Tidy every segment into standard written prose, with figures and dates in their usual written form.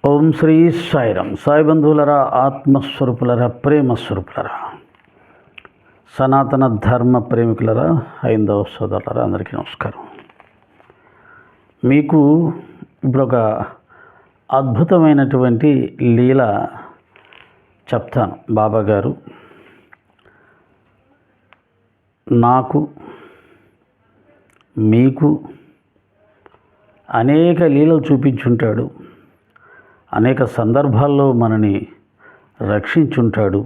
ఓం శ్రీ సాయిరామ్. సాయి బంధువులరా, ఆత్మస్వరూపులరా, ప్రేమస్వరూపులరా, సనాతన ధర్మ ప్రేమికులరా, హైందవ సోదరులరా, అందరికీ నమస్కారం. మీకు ఇప్పుడు ఒక అద్భుతమైనటువంటి లీల చెప్తాను. బాబా గారు నాకు మీకు అనేక లీలలు చూపించుంటాడు, అనేక సందర్భాల్లో మనని రక్షించుంటాడు.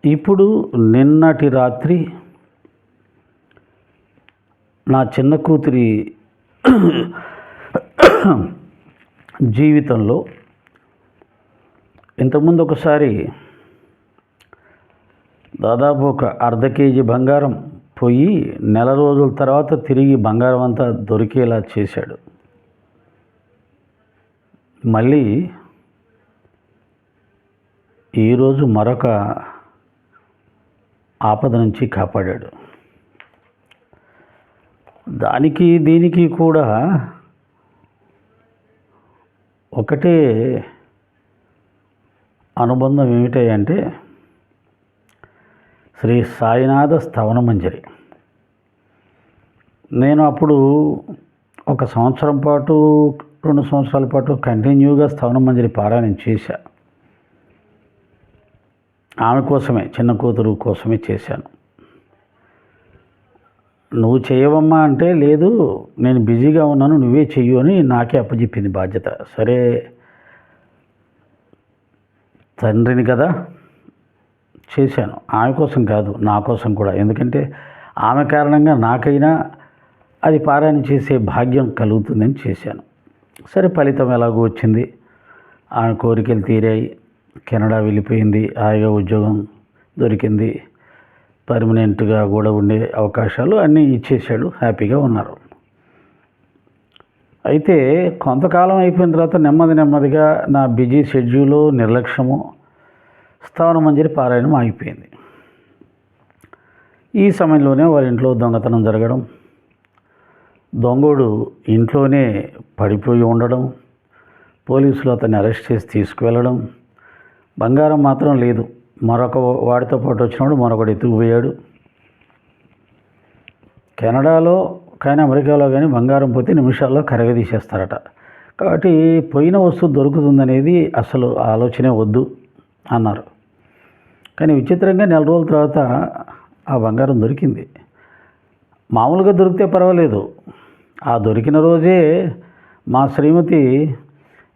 ఇప్పుడు నిన్నటి రాత్రి నా చిన్న కూతురి జీవితంలో ఇంతకుముందు ఒకసారి దాదాపు ఒక అర్ధ కేజీ బంగారం పోయి నెల రోజుల తర్వాత తిరిగి బంగారం అంతా దొరికేలా చేశాడు. మళ్ళీ ఈరోజు మరొక ఆపద నుంచి కాపాడాడు. దానికి దీనికి కూడా ఒకటే అనుబంధం ఏమిటంటే శ్రీ సాయినాథ స్తవన మంజరి. నేను అప్పుడు ఒక సంవత్సరం పాటు 2 సంవత్సరాల పాటు కంటిన్యూగా స్తవన మంజరి పారాయణం చేశా. ఆమె కోసమే, చిన్న కూతురు కోసమే చేశాను. నువ్వు చేయవమ్మా అంటే, లేదు నేను బిజీగా ఉన్నాను, నువ్వే చెయ్యు అని నాకే అప్పచెప్పింది బాధ్యత. సరే తండ్రిని కదా చేశాను. ఆమె కోసం కాదు, నా కోసం కూడా. ఎందుకంటే ఆమె కారణంగా నాకైనా అది పారాయణ చేసే భాగ్యం కలుగుతుందని చేశాను. సరే, ఫలితం ఎలాగో వచ్చింది. ఆమె కోరికలు తీరాయి. కెనడా వెళ్ళిపోయింది, హాయిగా ఉద్యోగం దొరికింది, పర్మనెంట్గా కూడా ఉండే అవకాశాలు అన్నీ ఇచ్చేశాడు. హ్యాపీగా ఉన్నారు. అయితే కొంతకాలం అయిపోయిన తర్వాత నెమ్మదిగా నా బిజీ షెడ్యూలు, నిర్లక్ష్యము, స్తవన మంజరి పారాయణం ఆగిపోయింది. ఈ సమయంలోనే వారి ఇంట్లో దొంగతనం జరగడం, దొంగోడు ఇంట్లోనే పడిపోయి ఉండడం, పోలీసులు అతన్ని అరెస్ట్ చేసి తీసుకువెళ్ళడం. బంగారం మాత్రం లేదు. మరొక వాడితో పాటు వచ్చినవాడు మరొకటి ఎత్తుకుపోయాడు. కెనడాలో కానీ అమెరికాలో కానీ బంగారం పోతే నిమిషాల్లో కరగదీసేస్తారట. కాబట్టి పోయిన వస్తువు దొరుకుతుందనేది అసలు ఆలోచనే వద్దు అన్నారు. కానీ విచిత్రంగా నెల రోజుల తర్వాత ఆ బంగారం దొరికింది. మామూలుగా దొరికితే పర్వాలేదు. ఆ దొరికిన రోజే మా శ్రీమతి,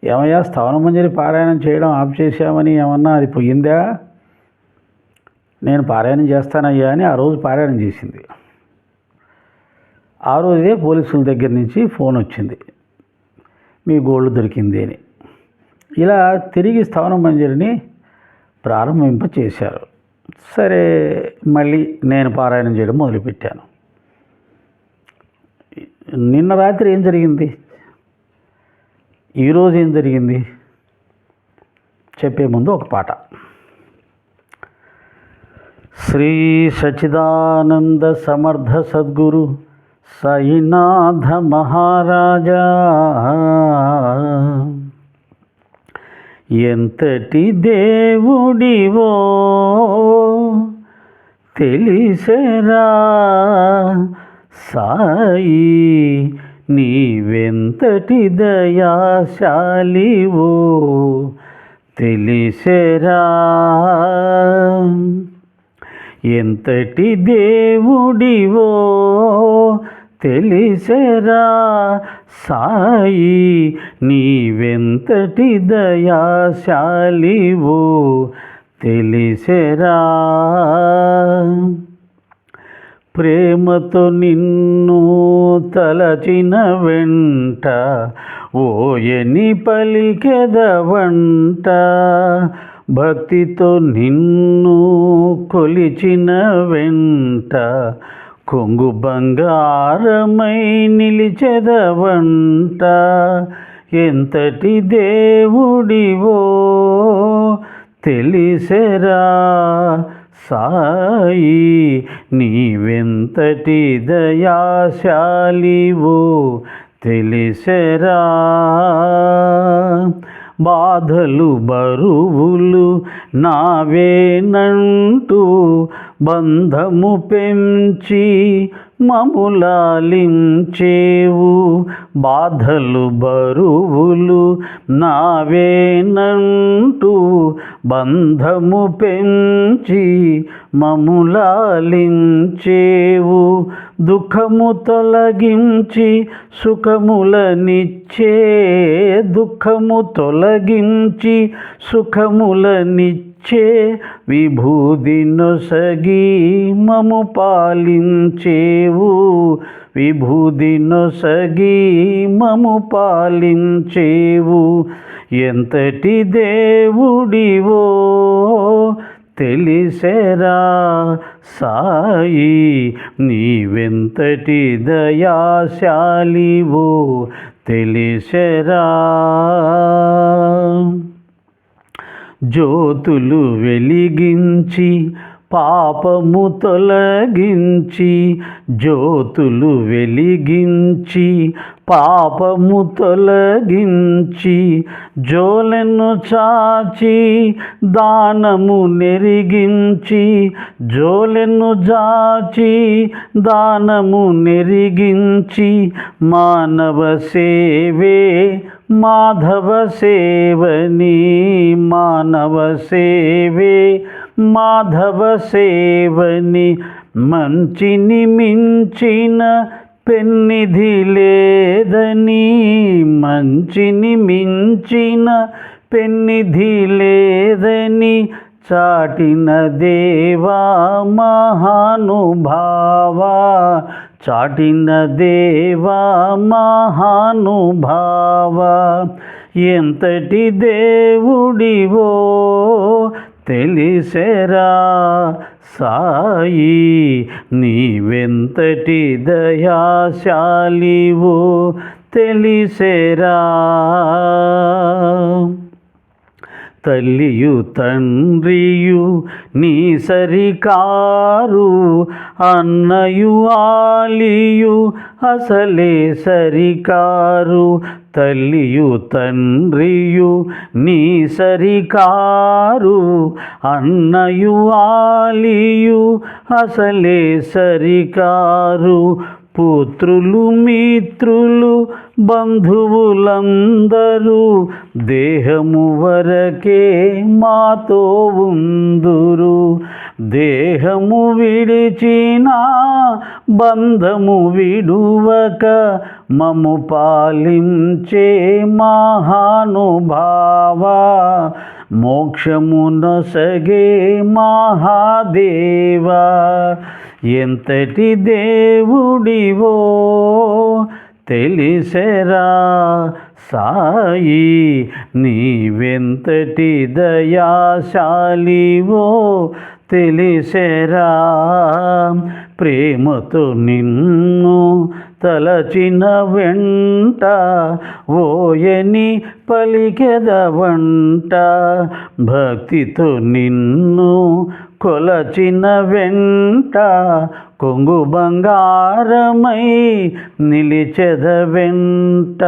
ఏమయ్యా స్తవన మంజరి పారాయణం చేయడం ఆఫ్ చేశామని ఏమన్నా అది పోయిందా? నేను పారాయణం చేస్తానయ్యా అని ఆ రోజు పారాయణం చేసింది. ఆ రోజే పోలీసుల దగ్గర నుంచి ఫోన్ వచ్చింది, మీ గోల్డ్ దొరికింది అని. ఇలా తిరిగి స్తవన మంజరిని ప్రారంభింప చేశారు. సరే, మళ్ళీ నేను పారాయణం చేయడం మొదలుపెట్టాను. నిన్న రాత్రి ఏం జరిగింది, ఈరోజు ఏం జరిగింది చెప్పే ముందు ఒక పాట. శ్రీ సచ్చిదానంద సమర్థ సద్గురు సాయినాథ మహారాజా, ఎంతటి దేవుడివో తెలిసెరా సాయి, నీవెంతటి దయాశాలివో తెలిసెరా, ఎంతటి దేవుడివో తెలిసెరా సాయి, నీవెంతటి దయాశాలివో తెలిసెరా, ప్రేమతో నిన్ను తలచిన వెంట ఓయని పలికెదవంట, భక్తితో నిన్ను కొలిచిన వెంట కొంగు బంగారమై నిలిచెదవంట, ఎంతటి దేవుడివో తెలిసెరా సాయి, నీవెంతటి దయాశాలివో తెలిసెరా బాధలు బరువులు నావేనంటూ బంధము పెంచి మములాలించేవు. బాధలు బరువులు నావేనంటూ బంధము పెంచి మములాలించేవు. దుఃఖము తొలగించి సుఖములనిచ్చే, దుఃఖము తొలగించి సుఖములనిచ్చే విభూది నొసగి మము పాలించేవు. విభూది నొసగి మము పాలించేవు. ఎంతటి దేవుడివో తెలిసెరా సాయి, నీవెంతటి దయాశాలివో తెలిసెరా. జ్యోతులు వెలిగించి పాపము తొలగించి, జ్యోతులు వెలిగించి పాపము తొలగించి, జోలెను చాచి దానము నెరిగించి, జోలెను చాచి దానము నెరిగించి, మానవ సేవే మాధవ సేవని, మానవ సేవే మాధవ సేవని, మంచిని మించిన పెన్నిధి లేదని, మంచిని మించిన పెన్నిధి లేదని చాటిన దేవా మహానుభావా, చాటిన దేవా మహానుభావా. ఎంతటి దేవుడివో తెలిసెరా సాయి, నీవెంతటి దయాశాలివో తెలిసెరా. తల్లియు తండ్రియు నీ సరికారు, అన్నయు ఆలియు అసలే సరికారు. తల్లియు తండ్రియు నీ సరికారు, అన్నయు ఆలియు అసలే సరికారు. పుత్రులు మిత్రులు బంధువులందరూ దేహము వరకే మాతో ఉందురు. దేహము విడిచిన బంధము విడువక మము పాలించే మహానుభావా, మోక్షము నొసగే మహాదేవా. ఎంతటి దేవుడివో తెలిసెరా సాయి, నీవెంతటి దయాశాలివో తెలిసెరా. ప్రేమతో నిన్ను తలచిన వెంట ఓయని పలికెదవంట, భక్తితో నిన్ను కొలచిన వెంట కొంగు బంగారమై నిలిచెదవెంట,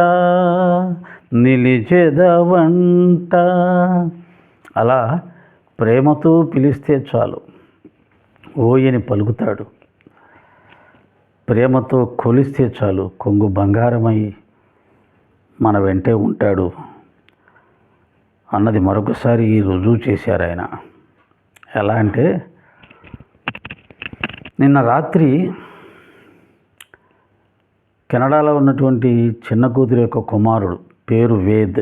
నిలిచెదవంట. అలా ప్రేమతో పిలిస్తే చాలు ఓయని పలుకుతాడు. ప్రేమతో కొలిస్తే చాలు కొంగు బంగారమై మన వెంటే ఉంటాడు అన్నది మరొకసారి రుజువు చేశారు ఆయన. ఎలా అంటే, నిన్న రాత్రి కెనడాలో ఉన్నటువంటి చిన్న కూతురు యొక్క కుమారుడు పేరు వేద్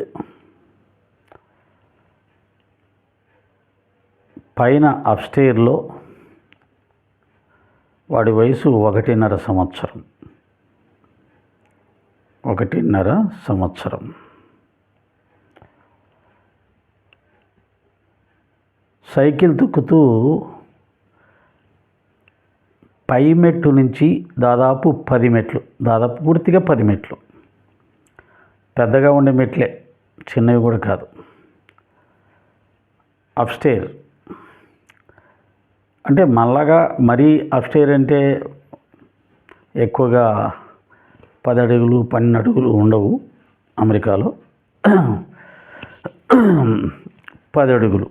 పైన అప్స్టేర్లో వాడి వయసు 1.5 సంవత్సరం. 1.5 సంవత్సరం. సైకిల్ తొక్కుతూ పై మెట్టు నుంచి దాదాపు 10 మెట్లు, దాదాపు పూర్తిగా 10 మెట్లు, పెద్దగా ఉండే మెట్లే, చిన్నవి కూడా కాదు, అప్స్టేర్. అంటే మళ్ళాగా మరీ అప్స్టేర్ అంటే ఎక్కువగా 10 అడుగులు 12 అడుగులు ఉండవు అమెరికాలో. 10 అడుగులు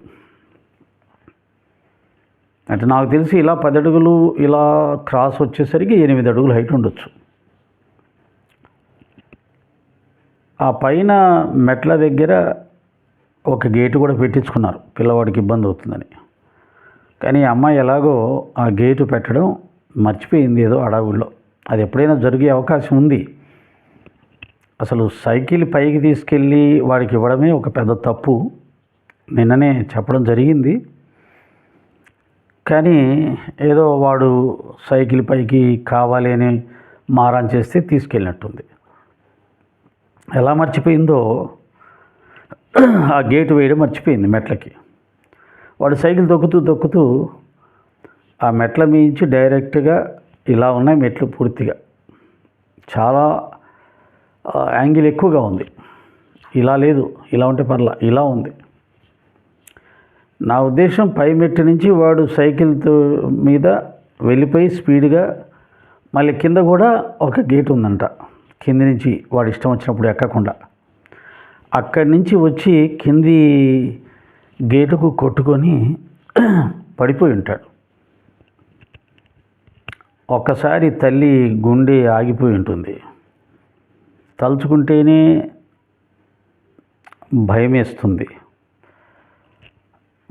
అంటే నాకు తెలిసి ఇలా 10 అడుగులు ఇలా క్రాస్ వచ్చేసరికి 8 అడుగులు హైట్ ఉండొచ్చు. ఆ పైన మెట్ల దగ్గర ఒక గేటు కూడా పెట్టించుకున్నారు, పిల్లవాడికి ఇబ్బంది అవుతుందని. కానీ అమ్మాయి ఎలాగో ఆ గేటు పెట్టడం మర్చిపోయింది ఏదో అడవుల్లో. అది ఎప్పుడైనా జరిగే అవకాశం ఉంది. అసలు సైకిల్ పైకి తీసుకెళ్ళి వాడికి ఇవ్వడమే ఒక పెద్ద తప్పు. నిన్ననే చెప్పడం జరిగింది. కానీ ఏదో వాడు సైకిల్ పైకి కావాలి అని మారం చేస్తే తీసుకెళ్ళినట్టుంది. ఎలా మర్చిపోయిందో ఆ గేటు వేయడం మర్చిపోయింది మెట్లకి. వాడు సైకిల్ తొక్కుతూ ఆ మెట్ల మించి డైరెక్ట్గా ఇలా ఉన్నాయి మెట్లు పూర్తిగా. చాలా యాంగిల్ ఎక్కువగా ఉంది. ఇలా లేదు, ఇలా ఉంటే పర్లా, ఇలా ఉంది. నా ఉద్దేశం పై మెట్టు నుంచి వాడు సైకిల్తో మీద వెళ్ళిపోయి స్పీడ్గా మళ్ళీ కింద కూడా ఒక గేట్ ఉందంట. కింది నుంచి వాడు ఇష్టం వచ్చినప్పుడు ఎక్కకుండా అక్కడి నుంచి వచ్చి కింది గేటుకు కొట్టుకొని పడిపోయి ఉంటాడు. ఒక్కసారి తల్లి గుండె ఆగిపోయి ఉంటుంది. తలుచుకుంటేనే భయమేస్తుంది.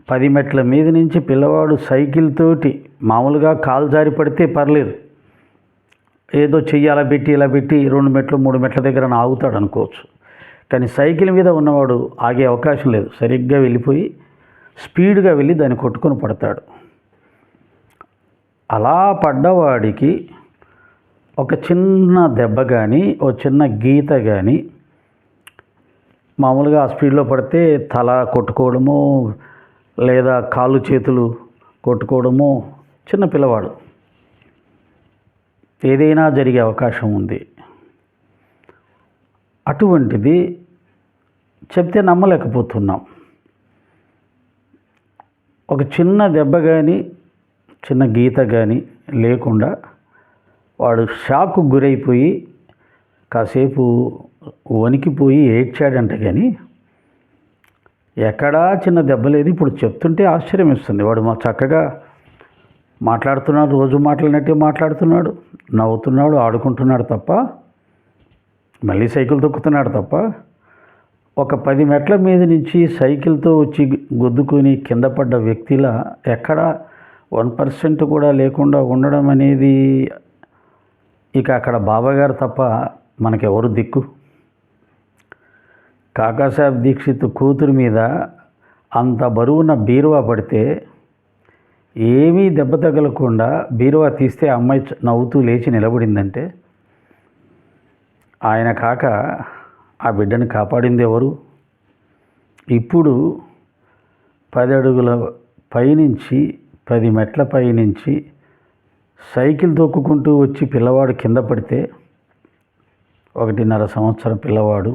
10 మెట్ల మీద నుంచి పిల్లవాడు సైకిల్ తోటి మామూలుగా కాలు జారి పడితే పర్లేదు, ఏదో చెయ్యి అలా పెట్టి ఇలా పెట్టి 2 మెట్లు 3 మెట్ల దగ్గర ఆగుతాడు అనుకోవచ్చు. కానీ సైకిల్ మీద ఉన్నవాడు ఆగే అవకాశం లేదు. సరిగ్గా వెళ్ళిపోయి స్పీడ్గా వెళ్ళి దాన్ని కొట్టుకొని పడతాడు. అలా పడ్డవాడికి ఒక చిన్న దెబ్బ కానీ ఓ చిన్న గీత కానీ, మామూలుగా ఆ స్పీడ్లో పడితే తల కొట్టుకోవడము లేదా కాళ్ళు చేతులు కొట్టుకోవడము, చిన్న పిల్లవాడు ఏదైనా జరిగే అవకాశం ఉంది. అటువంటిది చెప్తే నమ్మలేకపోతున్నాం. ఒక చిన్న దెబ్బ కానీ చిన్న గీత కానీ లేకుండా వాడు షాక్కు గురైపోయి కాసేపు వణికిపోయి ఏడ్చాడంట. కానీ ఎక్కడా చిన్న దెబ్బ లేదు. ఇప్పుడు చెప్తుంటే ఆశ్చర్యం ఇస్తుంది. వాడు చక్కగా మాట్లాడుతున్నాడు, రోజు మాట్లాడినట్టే మాట్లాడుతున్నాడు, నవ్వుతున్నాడు, ఆడుకుంటున్నాడు తప్ప, మళ్ళీ సైకిల్ తొక్కుతున్నాడు తప్ప, ఒక 10 మెట్ల మీద నుంచి సైకిల్తో వచ్చి గుద్దుకొని కింద పడ్డ వ్యక్తిలా ఎక్కడ 1% కూడా లేకుండా ఉండడం అనేది ఇక అక్కడ బాబాగారు తప్ప మనకెవరు దిక్కు. కాకాసాహెబ్ దీక్షిత్ కూతురు మీద అంత బరువున్న బీరువా పడితే ఏమీ దెబ్బ తగలకుండా బీరువా తీస్తే అమ్మాయి నవ్వుతూ లేచి నిలబడిందంటే ఆయన కాక ఆ బిడ్డను కాపాడింది ఎవరు? ఇప్పుడు 10 అడుగుల పైనుంచి 10 మెట్ల పైనుంచి సైకిల్ తొక్కుకుంటూ వచ్చి పిల్లవాడు కింద పడితే 1.5 సంవత్సరం పిల్లవాడు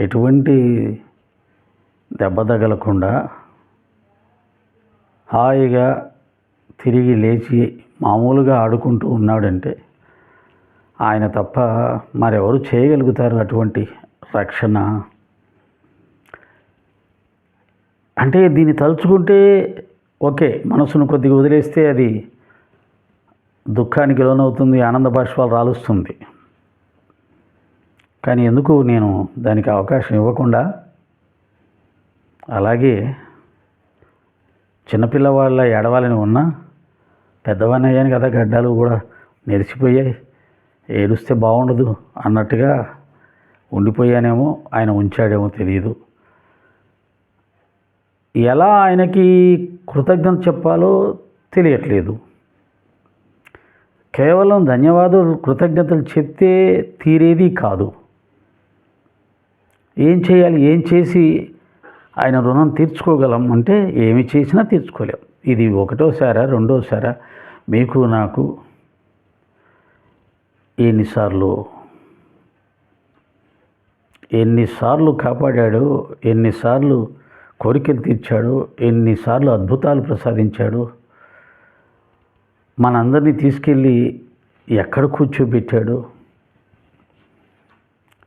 ఎటువంటి దెబ్బ తగలకుండా హాయిగా తిరిగి లేచి మామూలుగా ఆడుకుంటూ ఉన్నాడంటే ఆయన తప్ప మరెవరు చేయగలుగుతారు అటువంటి రక్షణ? అంటే దీన్ని తలుచుకుంటే ఓకే, మనసును కొద్దిగా వదిలేస్తే అది దుఃఖానికి లోనవుతుంది, ఆనంద బాష్పాలు రాలుస్తుంది. కానీ ఎందుకు నేను దానికి అవకాశం ఇవ్వకుండా అలాగే చిన్నపిల్లవాళ్ళ ఏడవాలని ఉన్నా పెద్దవాడిని అయ్యాను కదా, గడ్డాలు కూడా నెరిసిపోయాయి, ఏడుస్తే బాగుండదు అన్నట్టుగా ఉండిపోయానేమో, ఆయన ఉంచాడేమో తెలియదు. ఎలా ఆయనకి కృతజ్ఞత చెప్పాలో తెలియట్లేదు. కేవలం ధన్యవాదాలు కృతజ్ఞతలు చెప్తే తీరేది కాదు. ఏం చేయాలి, ఏం చేసి ఆయన రుణం తీర్చుకోగలం అంటే ఏమి చేసినా తీర్చుకోలేం. ఇది ఒకటోసారా రెండోసారా? మీకు నాకు ఎన్నిసార్లు కాపాడాడో, ఎన్నిసార్లు కోరికలు తీర్చాడో, ఎన్నిసార్లు అద్భుతాలు ప్రసాదించాడో. మనందరినీ తీసుకెళ్ళి ఎక్కడ కూర్చోబెట్టాడో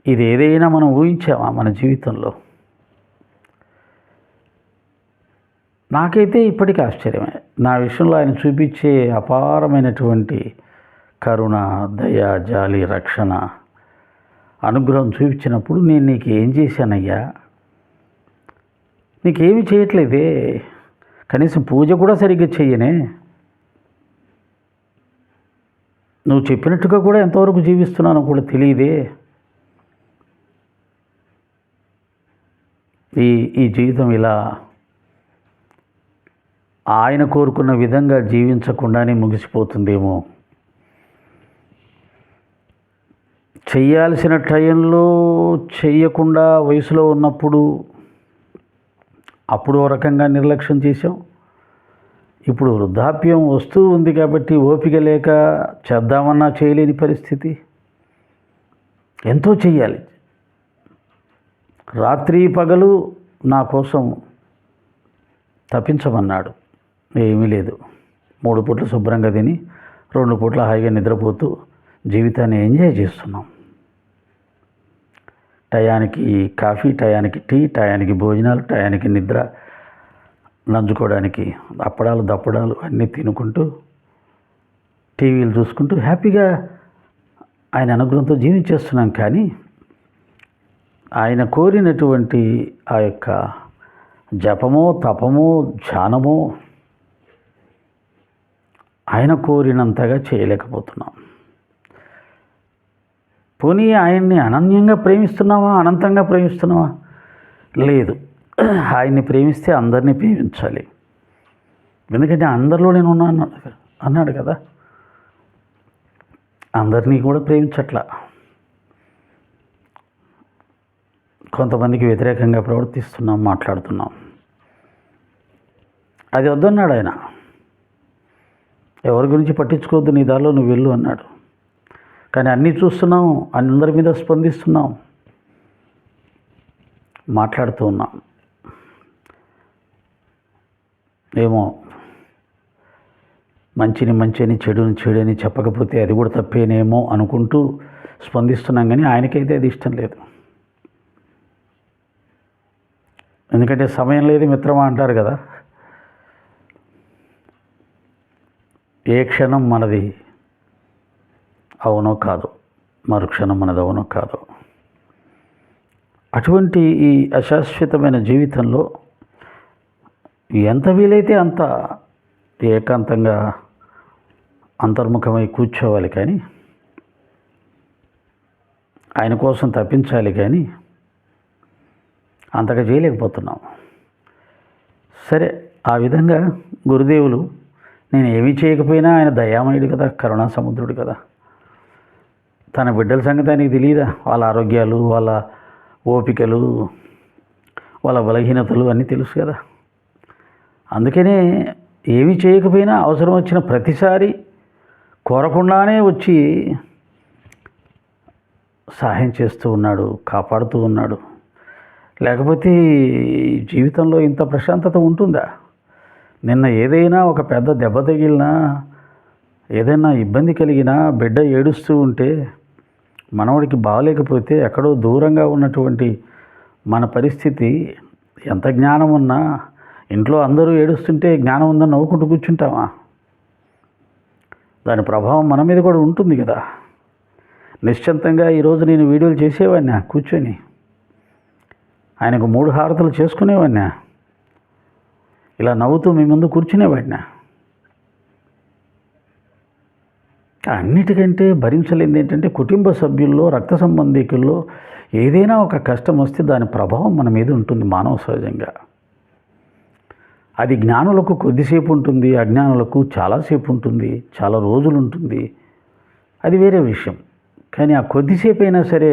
ఇది ఏదైనా మనం ఊహించామా మన జీవితంలో? నాకైతే ఇప్పటికీ ఆశ్చర్యమే. నా విషయంలో ఆయన చూపించే అపారమైనటువంటి కరుణ, దయ, జాలి, రక్షణ, అనుగ్రహం చూపించినప్పుడు నేను నీకు ఏం చేశానయ్యా? నీకేమి చేయట్లేదే, కనీసం పూజ కూడా సరిగ్గా చెయ్యనే, నువ్వు చెప్పినట్టుగా కూడా ఎంతవరకు జీవిస్తున్నానో కూడా తెలియదే. ఈ జీవితం ఇలా ఆయన కోరుకున్న విధంగా జీవించకుండానే ముగిసిపోతుందేమో. చెయ్యాల్సిన టైంలో చెయ్యకుండా వయసులో ఉన్నప్పుడు అప్పుడు ఓ రకంగా నిర్లక్ష్యం చేసాం. ఇప్పుడు వృద్ధాప్యం వస్తూ ఉంది కాబట్టి ఓపిక లేక చేద్దామన్నా చేయలేని పరిస్థితి. ఎంతో చెయ్యాలి. రాత్రి పగలు నా కోసం తప్పించమన్నాడు. ఏమీ లేదు. 3 పూట్ల శుభ్రంగా తిని 2 పూట్ల హాయిగా నిద్రపోతూ జీవితాన్ని ఎంజాయ్ చేస్తున్నాం. టయానికి కాఫీ, టయానికి టీ, టయానికి భోజనాలు, టయానికి నిద్ర, నంచుకోవడానికి అప్పడాలు దప్పడాలు అన్నీ తినుకుంటూ టీవీలు చూసుకుంటూ హ్యాపీగా ఆయన అనుగ్రహంతో జీవించేస్తున్నాం. కానీ ఆయన కోరినటువంటి ఆ యొక్క జపమో, తపమో, ధ్యానమో ఆయన కోరినంతగా చేయలేకపోతున్నాం. పోనీ ఆయన్ని అనన్యంగా ప్రేమిస్తున్నావా, అనంతంగా ప్రేమిస్తున్నావా? లేదు. ఆయన్ని ప్రేమిస్తే అందరినీ ప్రేమించాలి. ఎందుకంటే అందరిలో నేను ఉన్నాను అన్నాడు కదా. అందరినీ కూడా ప్రేమించట్లా. కొంతమందికి వ్యతిరేకంగా ప్రవర్తిస్తున్నాం, మాట్లాడుతున్నాం. అది వద్దన్నాడు ఆయన. ఎవరి గురించి పట్టించుకోవద్దు, నీ దారిలో నువ్వు వెళ్ళు అన్నాడు. కానీ అన్నీ చూస్తున్నాం, అందరి మీద స్పందిస్తున్నాం, మాట్లాడుతూ ఉన్నాం. ఏమో మంచిని మంచిని, చెడుని చెడని చెప్పకపోతే అది కూడా తప్పేనేమో అనుకుంటూ స్పందిస్తున్నాం. కానీ ఆయనకైతే అది ఇష్టం లేదు. ఎందుకంటే సమయం లేదు మిత్రమా అంటారు కదా. ఏ క్షణం మనది అవునో కాదు, మరుక్షణం మనది అవునో కాదు. అటువంటి ఈ అశాశ్వతమైన జీవితంలో ఎంత వీలైతే అంత ఏకాంతంగా అంతర్ముఖమై కూర్చోవాలి, కానీ ఆయన కోసం తప్పించాలి. కానీ అంతగా చేయలేకపోతున్నాం. సరే, ఆ విధంగా గురుదేవులు నేను ఏమీ చేయకపోయినా ఆయన దయామయుడు కదా, కరుణా సముద్రుడు కదా. తన బిడ్డల సంగతి ఆయనకి తెలియదా? వాళ్ళ ఆరోగ్యాలు, వాళ్ళ ఓపికలు, వాళ్ళ బలహీనతలు అన్నీ తెలుసు కదా. అందుకనే ఏమీ చేయకపోయినా అవసరం వచ్చిన ప్రతిసారి కోరకుండానే వచ్చి సహాయం చేస్తూ ఉన్నాడు, కాపాడుతూ ఉన్నాడు. లేకపోతే జీవితంలో ఇంత ప్రశాంతత ఉంటుందా? నిన్న ఏదైనా ఒక పెద్ద దెబ్బ తగిలినా, ఏదైనా ఇబ్బంది కలిగినా, బిడ్డ ఏడుస్తూ ఉంటే, మనవడికి బాగలేకపోతే, ఎక్కడో దూరంగా ఉన్నటువంటి మన పరిస్థితి, ఎంత జ్ఞానం ఉన్నా ఇంట్లో అందరూ ఏడుస్తుంటే జ్ఞానం ఉందని నవ్వుకుంటూ కూర్చుంటామా? దాని ప్రభావం మన మీద కూడా ఉంటుంది కదా. నిశ్చింతంగా ఈరోజు నేను వీడియోలు చేసేవాడినా కూర్చొని, ఆయనకు 3 హారతులు చేసుకునేవాడినా, ఇలా నవ్వుతూ మీ ముందు కూర్చునేవాడినా. అన్నిటికంటే భరించలేనిది ఏంటంటే, కుటుంబ సభ్యుల్లో, రక్త సంబంధికుల్లో ఏదైనా ఒక కష్టం వస్తే దాని ప్రభావం మన మీద ఉంటుంది మానవ సహజంగా. అది జ్ఞానులకు కొద్దిసేపు ఉంటుంది, అజ్ఞానులకు చాలాసేపు ఉంటుంది, చాలా రోజులు ఉంటుంది. అది వేరే విషయం. కానీ ఆ కొద్దిసేపు అయినా సరే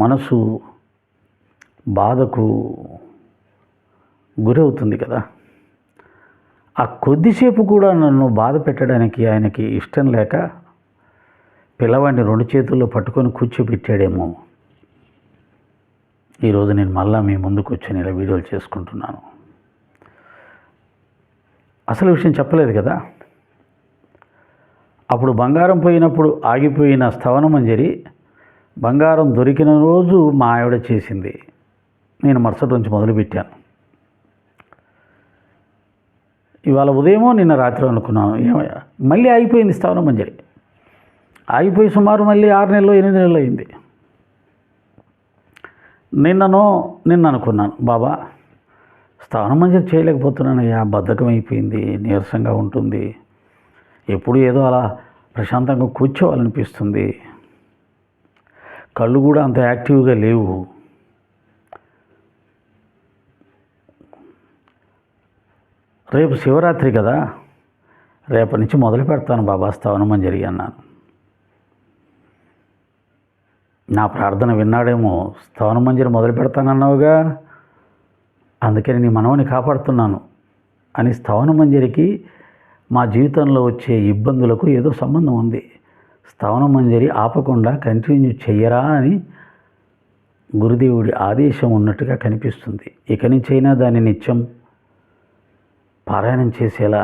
మనసు బాధకు గురవుతుంది కదా. ఆ కొద్దిసేపు కూడా నన్ను బాధ పెట్టడానికి ఆయనకి ఇష్టం లేక పిల్లవాడిని 2 చేతుల్లో పట్టుకొని కూర్చోబెట్టాడేమో. ఈరోజు నేను మళ్ళా మీ ముందుకు వచ్చి ఇలా వీడియోలు చేసుకుంటున్నాను. అసలు విషయం చెప్పలేదు కదా. అప్పుడు బంగారం పోయినప్పుడు ఆగిపోయిన స్థవనమంజరి బంగారం దొరికిన రోజు మా ఆవిడ చేసింది. నేను మరుసటి నుంచి మొదలుపెట్టాను. ఇవాళ ఉదయమో నిన్న రాత్రి అనుకున్నాను, ఏమయ్యా మళ్ళీ ఆగిపోయింది స్థవనమంజరి. ఆగిపోయి సుమారు మళ్ళీ 6 నెలలు 8 నెలలు అయింది. నిన్న అనుకున్నాను, బాబా స్థవనమంజరి చేయలేకపోతున్నానయ్యా, బద్ధకం అయిపోయింది, నీరసంగా ఉంటుంది, ఎప్పుడు ఏదో అలా ప్రశాంతంగా కూర్చోవాలనిపిస్తుంది, కళ్ళు కూడా అంత యాక్టివ్గా లేవు. రేపు శివరాత్రి కదా, రేపటి నుంచి మొదలు పెడతాను బాబా స్థవనమంజరి అన్నాను. నా ప్రార్థన విన్నాడేమో, స్థవనమంజరి మొదలు పెడతానన్నావుగా, అందుకని నీ మనవని కాపాడుతున్నాను అని. స్థవనమంజరికి మా జీవితంలో వచ్చే ఇబ్బందులకు ఏదో సంబంధం ఉంది. స్థవనమంజరి ఆపకుండా కంటిన్యూ చెయ్యరా అని గురుదేవుడి ఆదేశం ఉన్నట్టుగా కనిపిస్తుంది. ఇక నుంచైనా దాన్ని నిత్యం పారాయణం చేసేలా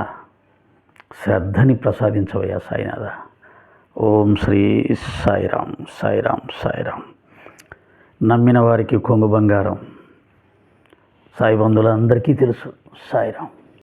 శ్రద్ధని ప్రసాదించవయ్యా సాయినాథ. ఓం శ్రీ సాయిరాం సాయిరాం సాయిరాం. నమ్మిన వారికి కొంగు బంగారం. సాయి బంధువులందరికీ తెలుసు. సాయిరాం.